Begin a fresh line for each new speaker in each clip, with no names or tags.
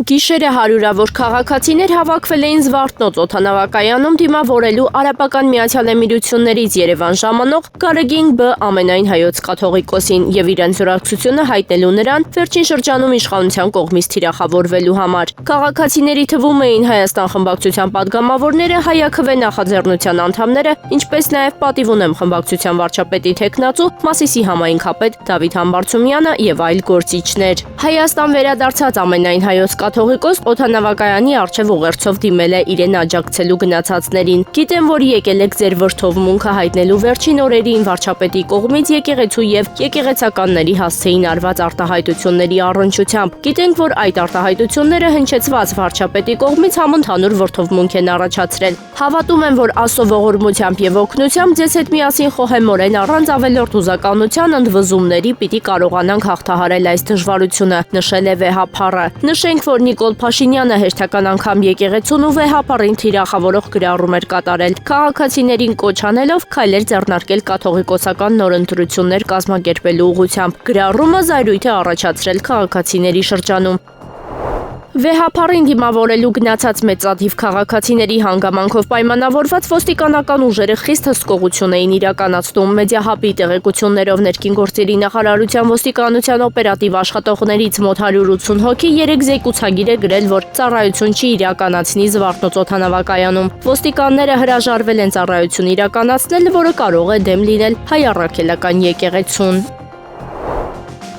Գիշերը հարյուրավոր քաղաքացիներ հավաքվել էին Զվարթնոց օդանավակայանում դիմավորելու Արաբական Միացյալ Էմիրություններից Երևան ժամանող Գարեգին Բ. ամենայն հայոց կաթողիկոսին եւ իրենց ուրախությունը հայտնելու նրան վերջին շրջանում իշխանության կողմից թիրախավորվելու համար։ Քաղաքացիների թվում էին Հայաստան խմբակցության падգամավորները, Հայաքվե նախաձեռնության անդամները, ինչպես նաեւ պատիվ ունեմ խմբակցության վարչապետի թեկնածու Մասիսի համայնքապետ Դավիթ Համբարձումյանը եւ այլ գործիչներ։ Հայաստան վերադարձած ամենայն հայոց կաթողիկոս օդանավակայանի առջև ուղերձով դիմել է իրեն աջակցելու գնացածներին։ Գիտեմ, որ եկել եք ձեր վրդովմունքը հայտնելու վերջին օրերին վարչապետի կողմից եկեղեցու եւ եկեղեցականների հասցեին արված արտահայտությունների առնչությամբ։ Գիտենք, որ այդ արտահայտությունները հնչեցված վարչապետի կողմից համընդհանուր վրդովմունք են առաջացրել։ Հավատում եմ, որ Աստծո ողորմությամբ եւ օգնությամբ ձեզ հետ միասին խոհեմորեն առանց ավելորդ հուզականության ընդվզումների պիտի կարողանանք հաղթահարել այս դժվարությունը, նշել է վեհափառը։ Նշենք, որ Նիկոլ Փաշինյանը հերթական անգամ եկեղեցուն ու վեհապառին թիրախավորող գրառում էր կատարել, քաղաքացիներին կոչ անելով քայլեր ձեռնարկել կաթողիկոսական նոր ընտրություններ կազմակերպելու ուղղությամբ։ Գրառումը զայրույթ է առաջացրել քաղաքացիների շրջանում։ Վեհապառին դիմավորելու գնացած մեծաթիվ քաղաքացիների հանգամանքով պայմանավորված ոստիկանական ուժերը խիստ հսկողություն էին իրականացնում։ Մեդիահաբի տեղեկություններով ներքին գործերի նախարարության ոստիկանության օպերատիվ աշխատողներից մոտ 180 հոգի 3 զեկուցագիր է գրել, որ ծառայություն չի իրականացնի Զվարթնոց օդանավակայանում։ Ոստիկանները հրաժարվել են ծառայություն իրականացնել, որը կարող է դեմ լինել հայ առաքելական եկեղեցուն։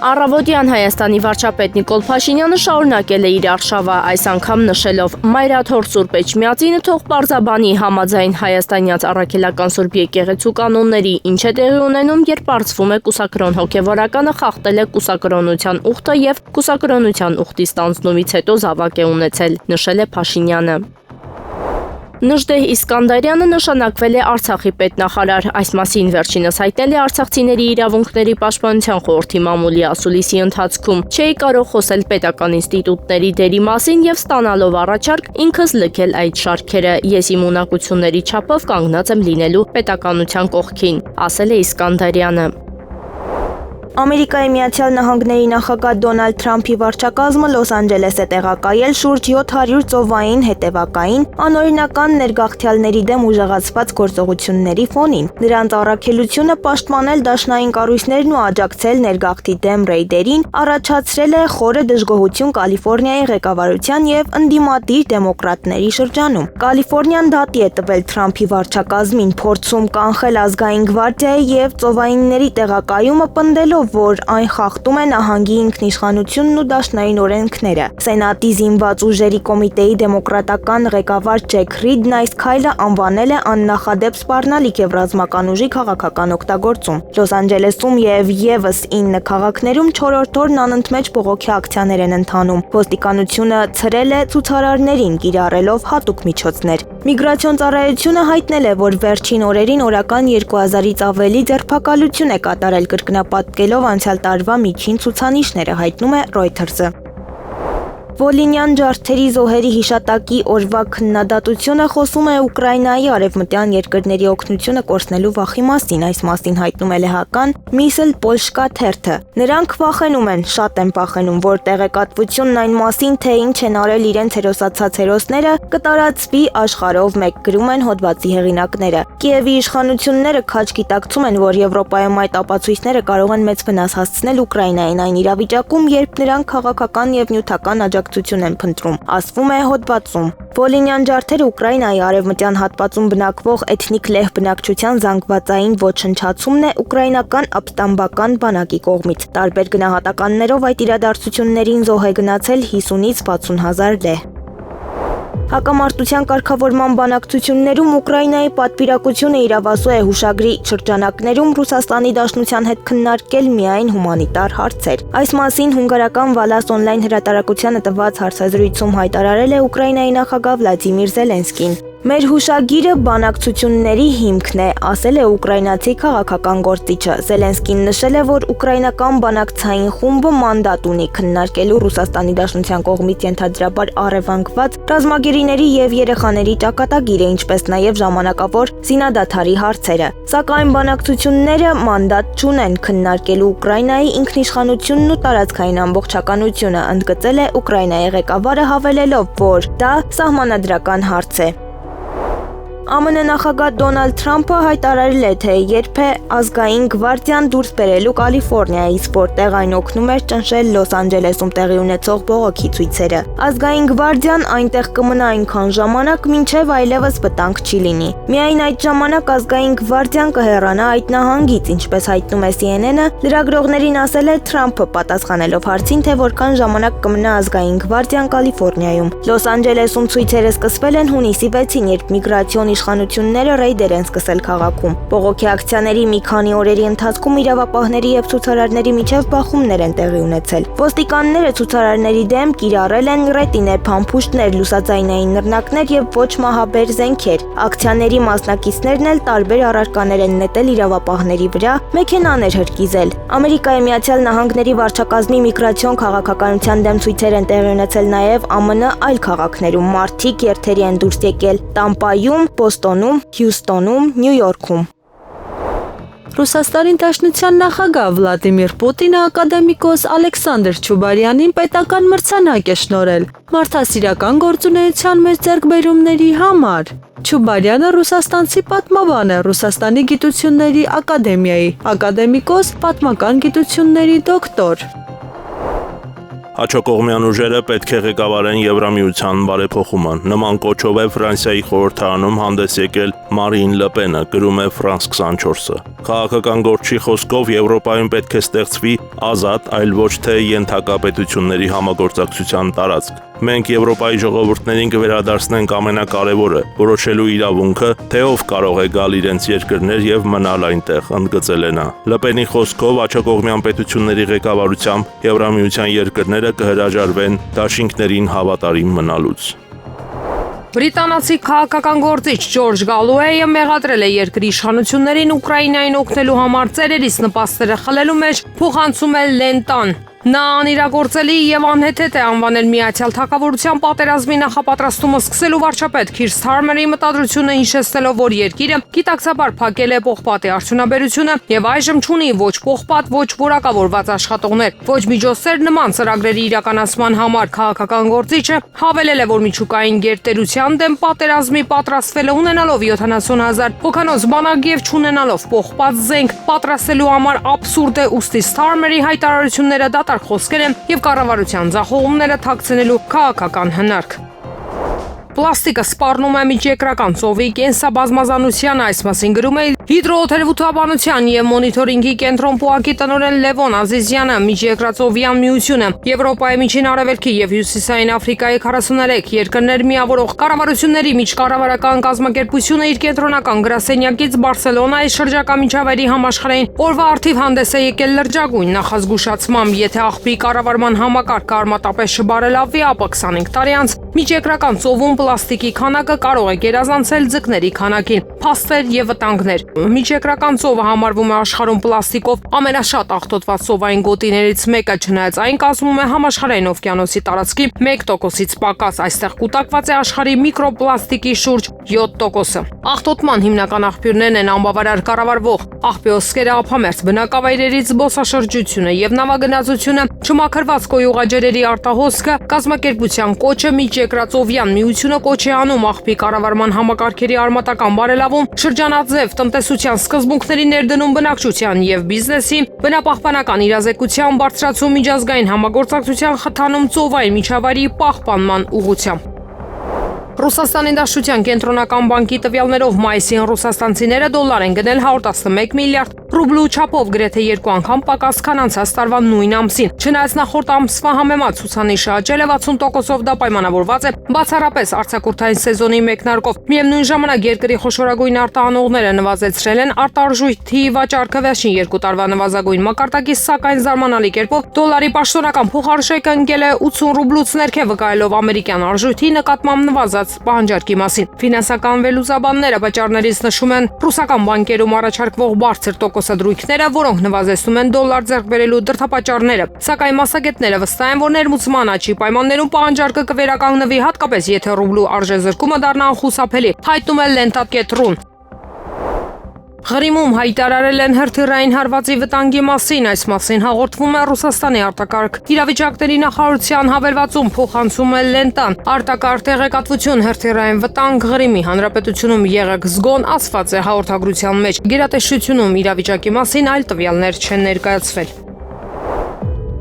Առավոտյան Հայաստանի վարչապետ Նիկոլ Փաշինյանը շարունակել է իր արշավը, այս անգամ նշելով. «Մայրաթոր Սուրբ Էջմիածինը թող պարզաբանի համաձայն հայաստանյաց առաքելական Սուրբ եկեղեցու կանոնների, ինչ է տեղի ունենում, երբ պարզվում է կուսակրոն հոգևորականը խախտել է կուսակրոնության ուխտը եւ կուսակրոնության ուխտի ստանձնումից հետո զավակ է ունեցել», նշել է Փաշինյանը։ Նժդեհ Իսկանդարյանը նշանակվել է Արցախի պետնախարար, այս մասին վերջինս հայտնել է Արցախցիների իրավունքների պաշտպանության խորհրդի մամուլի ասուլիսի ընթացքում։ Չէի կարող խոսել պետական ինստիտուտների դերի մասին եւ ստանալով առաջարկ ինքս լքել այդ շարքերը։ Ես իմ ունակությունների չափով կանգնած եմ լինելու պետականության կողքին, ասել է Իսկանդարյանը։
Ամերիկայի Միացյալ Նահանգների նախագահ Դոնալդ Թրամփի վարչակազմը Լոս Անջելես է տեղակայել շուրջ 700 ծովային հետևակային անօրինական ներգաղթյալների դեմ ուժեղացված գործողությունների ֆոնին։ Նրանց առաքելությունը պաշտպանել դաշնային կառույցներն ու աջակցել ներգաղթի դեմ ռեյդերին առաջացրել է խորը դժգոհություն Կալիֆոռնիայի ղեկավարության եւ ընդդիմադիր դեմոկրատների շրջանում։ Կալիֆոռնիան դատի է տվել Թրամփի վարչակազմին, փորձում կանխել ազգային գվարդիայի եւ ծովայինների տեղակայումը պնդելով, որ այն խախտում է նահանգի ինքնիշխանությունն ու դաշնային օրենքները։ Սենատի զինված ուժերի կոմիտեի դեմոկրատական ղեկավար Ջեք Ռիդն այս քայլը անվանել է աննախադեպ սպառնալիք եւ ռազմական ուժի քաղաքական օգտագործում։ Լոս Անջելեսում եւ եւս 9 քաղաքներում 4-րդ օրն անընդմեջ բողոքի ակցիաներ են ընթանում։ Ոստիկանությունը ցրել է ցուցարարներին, կիրառելով հատուկ միջոցներ։ Միգրացիոն ծառայությունը հայտնել է, որ վերջին օրերին օրական 2000-ից ավելի ձերբակալություն է կատարել, կրկնապատկելով անցյալ տարվա միջին ցուցանիշները, հայտնում է Reuters-ը։ Վոլինյան ջարդերի զոհերի հիշատակի օրվա քննադատությունը խոսում է Ուկրաինայի արևմտյան երկրների օգնությունը կորցնելու վախի մասին, այս մասին հայտնում է լեհական Միսլ Պոլշկա թերթը։ Նրանք վախենում են, շատ են վախենում, որ տեղեկատվությունն այն մասին, թե ինչ են արել իրենց հերոսացած հերոսները, կտարածվի աշխարհով, մեկ գրում են հոդվածի հեղինակները։ Կիևի իշխանությունները քաջ գիտակցում են, որ Եվրոպայում այդ ապացույցները կարող են մեծ վնաս հասցնել Ուկրաինային այն իրավիճակում, երբ նրանք քաղաքական եւ նյութական աջակցություն են փնտրում, ասվում է հոդվածում։ Վոլինյան ջարդերը Ուկրաինայի արևմտյան հատվածում բնակվող էթնիկ լեհ բնակչության զանգվածային ոչնչացումն է ուկրաինական ապստամբական բանակի կողմից։ Տարբեր գնահատականներով այդ իրադարձություններին զոհ է գնացել 50-ից 60 հազար լեհ։ Հակամարտության կարգավորման բանակցություններում Ուկրաինայի պատվիրակությունը իրավասու է հուշագրի շրջանակներում Ռուսաստանի Դաշնության հետ քննարկել միայն հումանիտար հարցեր։ Այս մասին հունգարական Վալաս օնլայն հրատարակությանը տված հարցազրույցում հայտարարել է Ուկրաինայի նախագահ Վլադիմիր Զելենսկին։ Մեր հուշագիրը բանակցությունների հիմքն է, ասել է ուկրաինացի քաղաքական գործիչը։ Զելենսկին նշել է, որ ուկրաինական բանակցային խումբը մանդատ ունի քննարկելու Ռուսաստանի Դաշնության կողմից ենթադրաբար առևանգված ռազմագերիների եւ երեխաների ճակատագիրը, ինչպես նաեւ ժամանակավոր զինադադարի հարցերը։ Սակայն բանակցությունները մանդատ չունեն քննարկելու Ուկրաինայի ինքնիշխանությունն ու տարածքային ամբողջականությունը, ընդգծել է Ուկրաինայի ղեկավարը, հավելելով, որ դա սահմանադրական հարց է։ ԱՄՆ նախագահ Դոնալդ Թրամփը հայտարարել է, թե երբ է ազգային գվարդիան դուրս բերելու Կալիֆոռնիայից, որտեղ այն օգնում էր ճնշել Լոս Անջելեսում տեղի ունեցող բողոքի ցույցերը։ Ազգային գվարդիան այնտեղ կմնա այնքան ժամանակ, մինչև այլևս վտանգ չի լինի։ Միայն այդ ժամանակ ազգային գվարդիան կհեռանա այդ նահանգից, ինչպես հայտնում է CNN-ը, լրագրողներին ասել է Թրամփը, պատասխանելով հարցին, թե որքան ժամանակ կմնա ազգային գվարդիան Կալիֆոռնիայում։ Լոս Անջելեսում ցույցերը սկսվել են հունիսի 6-ին, երբ միգրացիոն իշխանությունները ռեյդեր են սկսել քաղաքում։ Բողոքի ակցիաների մի քանի օրերի ընթացքում իրավապահների եւ ցուցարարների միջև բախումներ են տեղի ունեցել։ Ոստիկանները ցուցարարների դեմ կիրառել են ռետինե փամփուշտներ, լուսաձայնային նռնակներ եւ ոչ մահաբեր զենքեր։ Ակցիաների մասնակիցներն էլ տարբեր առարկաներ են նետել իրավապահների վրա, մեքենաներ հրկիզել։ Ամերիկայի Միացյալ Նահանգների վարչակազմի միգրացիոն քաղաքականության դեմ ցույցեր են տեղի ունեցել նաեւ ԱՄՆ այլ քաղաքներում։ Մարդիկ երթերի են դուրս եկել Տամպայում, Բոստոնում, Հյուստոնում, Նյու Յորքում։
Ռուսաստանի Դաշնության նախագահ Վլադիմիր Պուտինը ակադեմիկոս Ալեքսանդր Չուբարյանին պետական մրցանակ է շնորհել մարդասիրական գործունեության մեջ ձեռքբերումների համար։ Չուբարյանը ռուսաստանցի պատմաբան է, Ռուսաստանի գիտությունների ակադեմիայի ակադեմիկոս, պատմական գիտությունների դոկտոր։
Աջակողմյան ուժերը պետք է ղեկավարեն Եվրամիության բարեփոխումը։ Նման կոչով է Ֆրանսիայի խորհրդարանում հանդես եկել Մարին Լը Պենը, գրում է France 24-ը։ Քաղաքական գործչի խոսքով Եվրոպայում պետք է ստեղծվի ազատ, այլ ոչ թե ենթակա պետությունների համագործակցության տարածք։ Մենք Եվրոպայի ժողովուրդներին կվերադարձնենք ամենակարևորը՝ որոշելու իրավունքը, թե ով կարող է գալ իրենց երկրներ եւ մնալ այնտեղ, ընդգծել է նա։ Լը Պենի խոսքով աջակողմյան պետությունների ղեկավարությամբ Եվրամիության երկրները կհրաժարվեն դաշինքներին հավատարիմ մնալուց։
Բրիտանացի քաղաքական գործիչ Ջորջ Գալուեյը մեղադրել է երկրի իշխանություններին Ուկրաինային օգնելու համար ծերերից նպաստերը խլելու մեջ փոխանցում է լենտան։ Նա անիրագործելի եւ անհեթեթ է անվանել Միացյալ Թագավորության պատերազմի նախապատրաստումը սկսելու վարչապետ Քիր Սթարմերի մտադրությունը, հիշեցնելով, որ երկիրը գիտակցաբար փակել է պողպատի արդյունաբերությունը եւ այժմ չունի ոչ պողպատ, ոչ որակավորված աշխատողներ, ոչ միջոցներ նման ծրագրերի իրականացման համար։ Քաղաքական գործիչը հավելել է, որ միջուկային գերտերության դեմ պատերազմի պատրաստվելը ունենալով 70,000 հոգանոց բանակ եւ չունենալով պողպատ զենք պատրաստելու համար աբսուրդ է, ուստի Սթարմերի հայտարարությունները խոսքեր են եւ կառավարության ձախողումները թաքցնելու քաղաքական հնարք։ Պլաստիկը սպառնում է միջերկրական ծովի կենսաբազմազանության, այս մասին գրում է հիդրոթերապևտաբանության եւ մոնիթորինգի կենտրոն ՊՈԱԿ-ի տնօրեն Լևոն Ազիզյանը։ Միջերկրածովյան միությունը Եվրոպայի միջին արևելքի եւ հյուսիսային Աֆրիկայի 43 երկրներ միավորող կառավարությունների միջկառավարական կազմակերպությունը իր կենտրոնական գրասենյակից Բարսելոնայի շրջակա միջավայրի համաշխարհային օրվա առթիվ հանդես է եկել լրջագույն նախազգուշացմամբ, եթե աղբի կառավարման համակարգը արմատապես չբարելավի, ապա 25 տարի անց միջերկրական ծովում պլաստիկի քանակը կարող է գերազանցել ձկների քանակին, փաստեր եւ վտանգներ։ Միջերկրական ծովը համարվում է աշխարհում պլաստիկով ամենաշատ աղտոտված ծովային գոտիներից մեկը, չնայած այն կազմում է համաշխարհային օվկիանոսի տարածքի 1%-ից պակաս։ Այստեղ կուտակված է աշխարհի միկրոպլաստիկի շուրջ 7%-ը։ Աղտոտման հիմնական աղբյուրներն են անբավարար կառավարվող աղբյոսկերը, ափամերձ բնակավայրերից զբոսաշրջությունը եւ նավագնացությունը, չմաքրված կոյուղաջրերի արտահոսքը, կազմակերպության կոչը, միջերկրածովյան միությունը կոչ է անում աղբի կառավարման համակարգերի արմատական բարելավում, շրջանաձև տնտեսության սկզբունքների ներդնում բնակչության եւ բիզնեսի, բնապահպանական իրազեկության բարձրացում, միջազգային համագործակցության խթանում ծովային միջավայրի պահպանման ուղղությամբ։ Ռուսաստանի Դաշնության կենտրոնական բանկի տվյալներով մայիսին ռուսաստանցիները դոլար են գնել 111 միլիարդ ռուբլու չափով գրեթե 2 անգամ պակաս, քան անցած տարվա նույն ամսին։ Չնայած նախորդ ամսվա համեմատ ցուցանիշը աճել է 60%-ով, դա պայմանավորված է բացառապես արձակուրդային սեզոնի մեկնարկով։ Միևնույն ժամանակ երկրի խոշորագույն արտահանողները նվազեցրել են արտարժույթի վաճառքը վերջին 2 տարվա նվազագույն մակարդակից, սակայն զարմանալի կերպով դոլարի պաշտոնական փոխարժեքը ընկել է 80 ռուբլուց ներքև, վկայելով ամերիկյան արժույթի նկատմամբ նվազած պահանջարկի մասին։ Ֆինանսական վերլուծաբանները վաճառներից նշում են ռուսական բանկերում առաջարկվող բարձր տոկոսադրույքները, որոնք նվազեցնում են դոլար ձեռք բերելու դրդապատճառները։ Սակայն մասնագետները վստահ են, որ ներմուծման աճի պայմաններում պահանջարկը կվերականգնվի, հատկապես եթե ռուբլու արժեզրկումը դառնա անխուսափելի, հայտնում է Lenta.ru-ն։ Ղրիմում հայտարարել են հրթիռային հարվածի վտանգի մասին, այս մասին հաղորդվում է Ռուսաստանի արտակարգ իրավիճակների նախարարության հավելվածում, փոխանցում է Lenta-ն։ Արտակարգ տեղեկատվություն հրթիռային վտանգ Ղրիմի հանրապետությունում եղեք զգոն, ասված է հաղորդագրության մեջ։ Գերատեսչությունում իրավիճակի մասին այլ տվյալներ չեն ներկայացվել։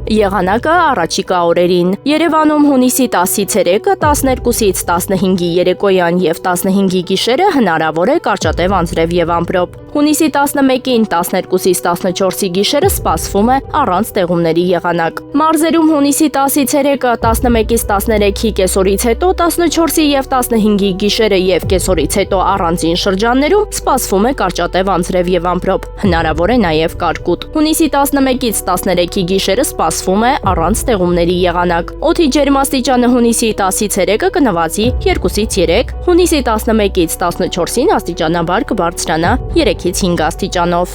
Եղանակը առաջիկա օրերին։ Երևանում հունիսի 10-ից 3-ը, 12-ից 15-ի երեկոյան եւ 15-ի գիշերը հնարավոր է կարճատև անձրև եւ ամպրոպ։ Հունիսի 11-ին 12-ից 14-ի գիշերը սպասվում է առանց տեղումների եղանակ։ Մարզերում հունիսի 10-ից 3-ը, 11-ից 13-ի կեսօրից հետո, 14-ի եւ 15-ի գիշերը եւ կեսօրից հետո առանձին շրջաններում սպասվում է կարճատև անձրև եւ ամպրոպ։ Հնարավոր է նաեւ կարկուտ։ Հունիսի 11-ից 13-ի գիշերը սպասվում է առանց տեղումների եղանակ։ Օդի ջերմաստիճանը հունիսի 10-ից 3-ը կնվազի 2-ից 3, հունիսի 11-ից 14-ին աստիճանաբար կբարձրանա 3-ից 5 աստիճանով։